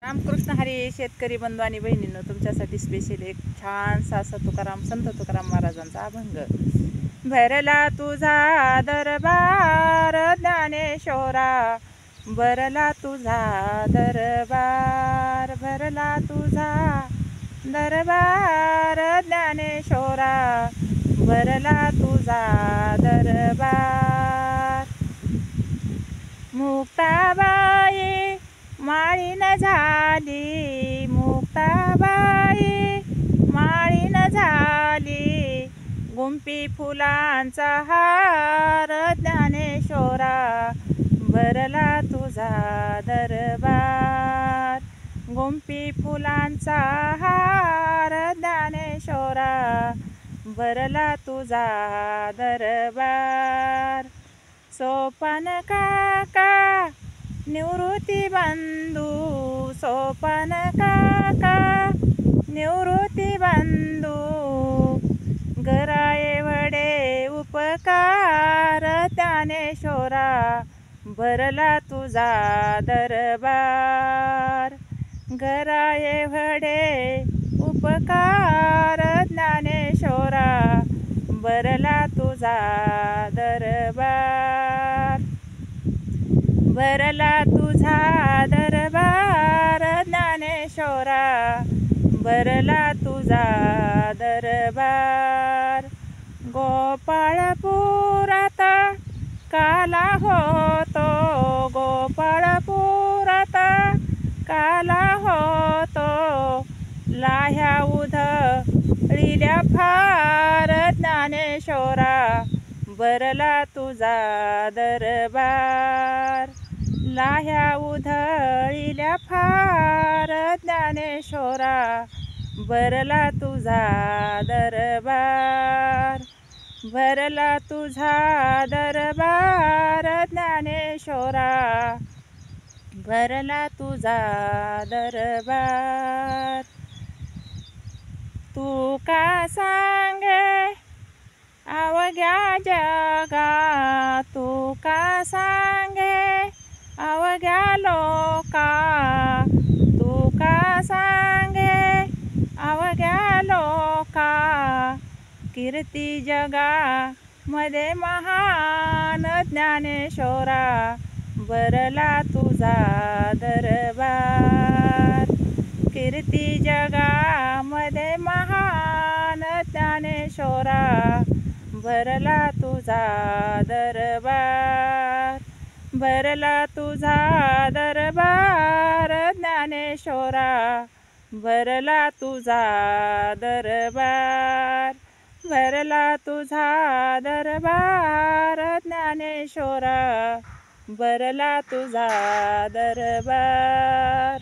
रामकृष्ण हरी. शेतकरी बंधू आणि बहिणींनो, तुमच्यासाठी स्पेशल एक छानसा संत तुकाराम महाराजांचा अभंग. भरला तुझा दरबार ज्ञानेश्वरा, भरला तुझा दरबार, भरला तुझा दरबार ज्ञानेश्वरा, भरला तुझा दरबार. मुक्ताबाई माळीन झाली, मुक्ताबाई माळीन झाली, गुंफी फुलांचा हार ज्ञानेश्वरा, भरला तुझा दरबार, गुंफी फुलांचा हार ज्ञानेश्वरा, भरला तुझा दरबार. सोपान काका निवृत्ती बंधू, सोपान काका निवृत्ती बंधू, घराये वडे उपकार ज्ञानेश्वरा, भरला तुझा दरबार, घराये वडे उपकार ज्ञानेश्वरा, भरला तुझा दरबार, भरला तुझा दरबार ज्ञानेश्वरा, भरला तुझा दरबार. गोपाळपुरात काला होतो, गोपाळपुरात काला होतो, लाह्या उधळील्या फार ज्ञानेश्वरा, भरला तुझा दरबार, लाह्या उधळील्या फार ज्ञानेश्वरा, भरला तुझा दरबार, भरला तुझा दरबार ज्ञानेश्वरा, भरला तुझा दरबार. तू का सांगे अवघ्या जगा, तू का सांगे अवघ्या लोका, तू का सांगे अवघ्या लोका, कीर्ती जगा मध्ये महान ज्ञानेश्वरा, भरला तुझा दरबार, कीर्ती जगा मध्ये महान ज्ञानेश्वरा, भरला तुझा दरबार, भरला तुझा दरबार ज्ञानेश्वरा, भरला तुझा दरबार, भरला तुझा दरबार ज्ञानेश्वरा, भरला तुझा दरबार.